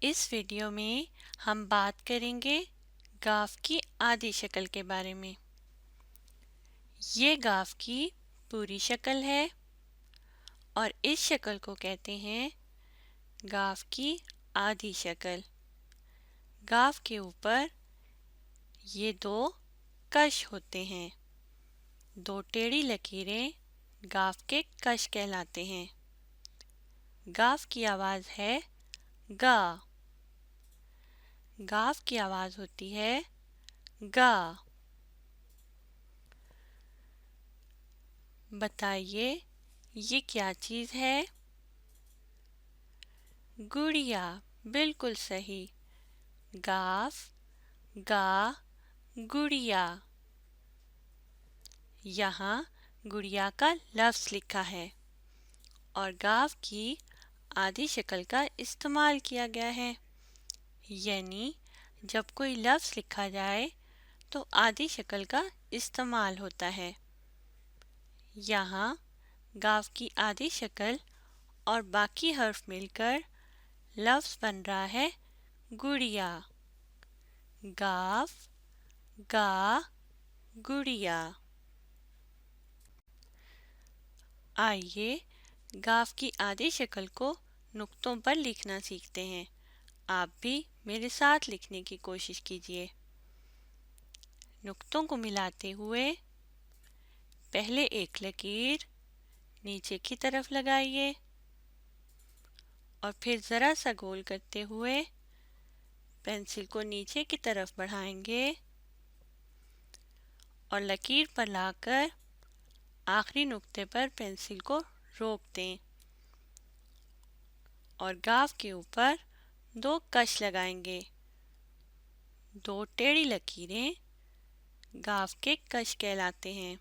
اس video میں ہم بات کریں گے گاف کی آدھی شکل کے بارے میں۔ یہ گاف کی پوری شکل ہے اور اس شکل کو کہتے ہیں گاف کی آدھی شکل۔ گاف کے اوپر یہ دو کش ہوتے ہیں۔ دو ٹیڑھی لکیریں گاف کے کش کہلاتے ہیں۔ گاف کی آواز ہے گا۔ گاف کی آواز ہوتی ہے گا۔ بتائیے یہ کیا چیز ہے؟ گڑیا، بالکل صحیح۔ گاف گا گڑیا۔ یہاں گڑیا کا لفظ لکھا ہے اور گاف کی آدھی شکل کا استعمال کیا گیا ہے، یعنی جب کوئی لفظ لکھا جائے تو آدھی شکل کا استعمال ہوتا ہے۔ یہاں گاف کی آدھی شکل اور باقی حرف مل کر لفظ بن رہا ہے گڑیا۔ گاف گا گڑیا۔ آئیے گاف کی آدھی شکل کو نقطوں پر لکھنا سیکھتے ہیں۔ آپ بھی میرے ساتھ لکھنے کی کوشش کیجیے۔ نقطوں کو ملاتے ہوئے پہلے ایک لکیر نیچے کی طرف لگائیے اور پھر ذرا سا گول کرتے ہوئے پینسل کو نیچے کی طرف بڑھائیں گے اور لکیر پر لا کر آخری نقطے پر پینسل کو روک دیں اور گاف کے اوپر دو کش لگائیں گے۔ دو ٹیڑھی لکیریں گاف کے کش کہلاتے ہیں۔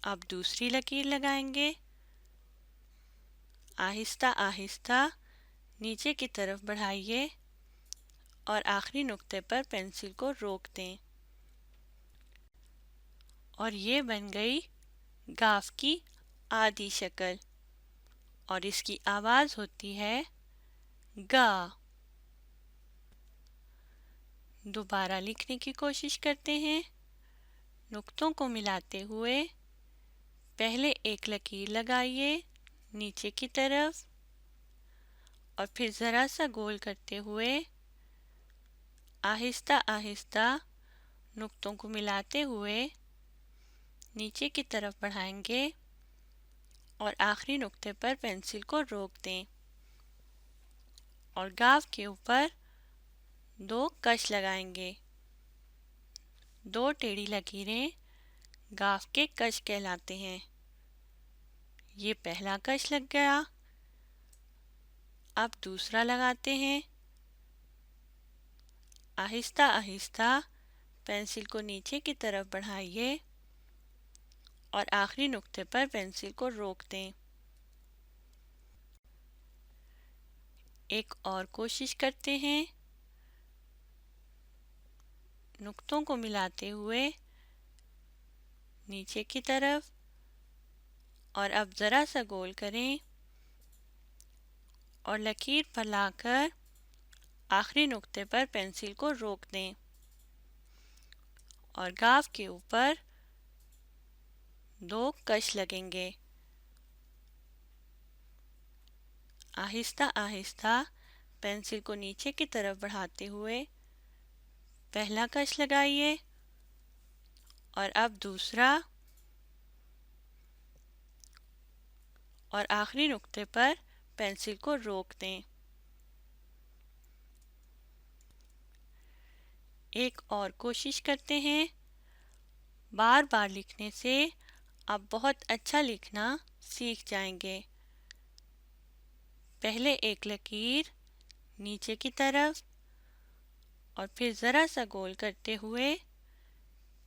اب دوسری لکیر لگائیں گے۔ آہستہ آہستہ نیچے کی طرف بڑھائیے اور آخری نقطے پر پینسل کو روک دیں اور یہ بن گئی گاف کی آدھی شکل اور اس کی آواز ہوتی ہے گا۔ دوبارہ لکھنے کی کوشش کرتے ہیں۔ نقطوں کو ملاتے ہوئے پہلے ایک لکیر لگائیے نیچے کی طرف اور پھر ذرا سا گول کرتے ہوئے آہستہ آہستہ نقطوں کو ملاتے ہوئے نیچے کی طرف بڑھائیں گے اور آخری نقطے پر پینسل کو روک دیں اور گاف کے اوپر دو کش لگائیں گے۔ دو ٹیڑھی لکیریں گاف کے کش کہلاتے ہیں۔ یہ پہلا کش لگ گیا۔ اب دوسرا لگاتے ہیں۔ آہستہ آہستہ پینسل کو نیچے کی طرف بڑھائیے اور آخری نقطے پر پینسل کو روک دیں۔ ایک اور کوشش کرتے ہیں۔ نقطوں کو ملاتے ہوئے نیچے کی طرف اور اب ذرا سا گول کریں اور لکیر پر لا کر آخری نقطے پر پینسل کو روک دیں اور گاف کے اوپر دو کش لگیں گے۔ آہستہ آہستہ پینسل کو نیچے کی طرف بڑھاتے ہوئے پہلا کش لگائیے اور اب دوسرا اور آخری نقطے پر پینسل کو روک دیں۔ ایک اور کوشش کرتے ہیں۔ بار بار لکھنے سے آپ بہت اچھا لکھنا سیکھ جائیں گے۔ پہلے ایک لکیر نیچے کی طرف اور پھر ذرا سا گول کرتے ہوئے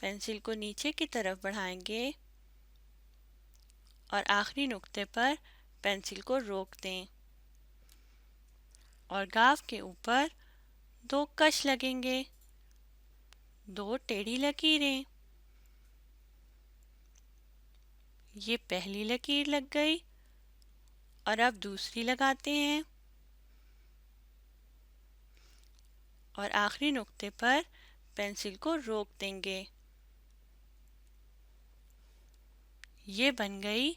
پینسل کو نیچے کی طرف بڑھائیں گے اور آخری نقطے پر پینسل کو روک دیں اور گاف کے اوپر دو کش لگیں گے۔ دو ٹیڑھی لکیریں۔ یہ پہلی لکیر لگ گئی اور اب دوسری لگاتے ہیں اور آخری نقطے پر پینسل کو روک دیں گے۔ یہ بن گئی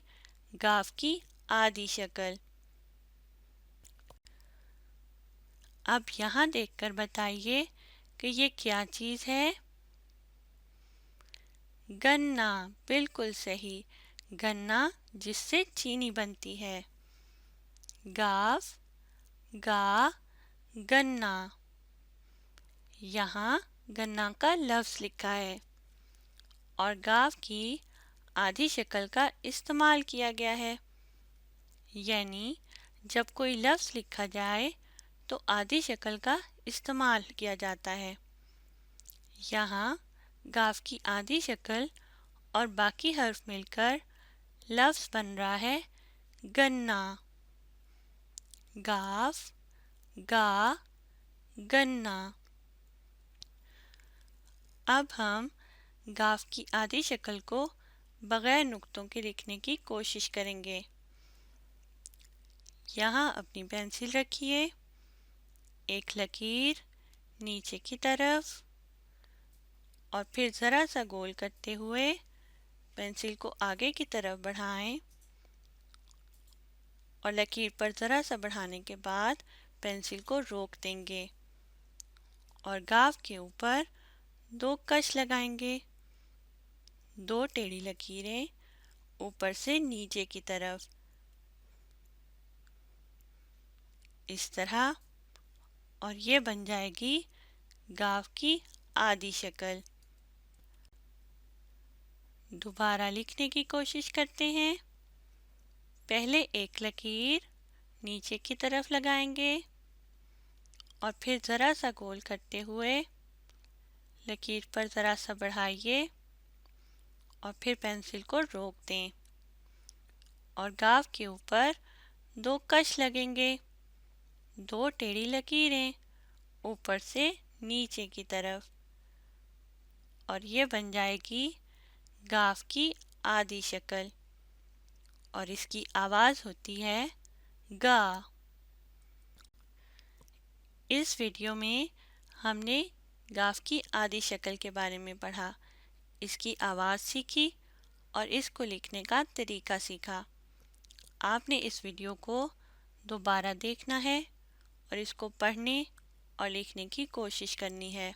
گاف کی آدھی شکل۔ اب یہاں دیکھ کر بتائیے کہ یہ کیا چیز ہے؟ گنا، بالکل صحیح، گنا جس سے چینی بنتی ہے۔ گاف، گا، گنا۔ یہاں گنا کا لفظ لکھا ہے اور گاف کی آدھی شکل کا استعمال کیا گیا ہے، یعنی جب کوئی لفظ لکھا جائے تو آدھی شکل کا استعمال کیا جاتا ہے۔ یہاں گاف کی آدھی شکل اور باقی حرف مل کر لفظ بن رہا ہے گنا۔ گاف، گا، گنا۔ اب ہم گاف کی آدھی شکل کو بغیر نقطوں کے لکھنے کی کوشش کریں گے۔ یہاں اپنی پینسل رکھیے، ایک لکیر نیچے کی طرف اور پھر ذرا سا گول کرتے ہوئے پینسل کو آگے کی طرف بڑھائیں اور لکیر پر ذرا سا بڑھانے کے بعد پینسل کو روک دیں گے اور گاف کے اوپر 2 کش لگائیں گے، 2 ٹیڑھی لکیریں اوپر سے نیچے کی طرف، اس طرح، اور یہ بن جائے گی گاف کی آدھی شکل۔ دوبارہ لکھنے کی کوشش کرتے ہیں۔ پہلے ایک لکیر نیچے کی طرف لگائیں گے اور پھر ذرا سا گول کرتے ہوئے لکیر پر ذرا سا بڑھائیے اور پھر پینسل کو روک دیں اور گاف کے اوپر 2 کش لگیں گے، 2 ٹیڑھی لکیریں اوپر سے نیچے کی طرف، اور یہ بن جائے گی گاف کی آدھی شکل اور اس کی آواز ہوتی ہے گا۔ اس ویڈیو میں ہم نے گاف کی آدھی شکل کے بارے میں پڑھا، اس کی آواز سیکھی اور اس کو لکھنے کا طریقہ سیکھا۔ آپ نے اس ویڈیو کو دوبارہ دیکھنا ہے اور اس کو پڑھنے اور لکھنے کی کوشش کرنی ہے۔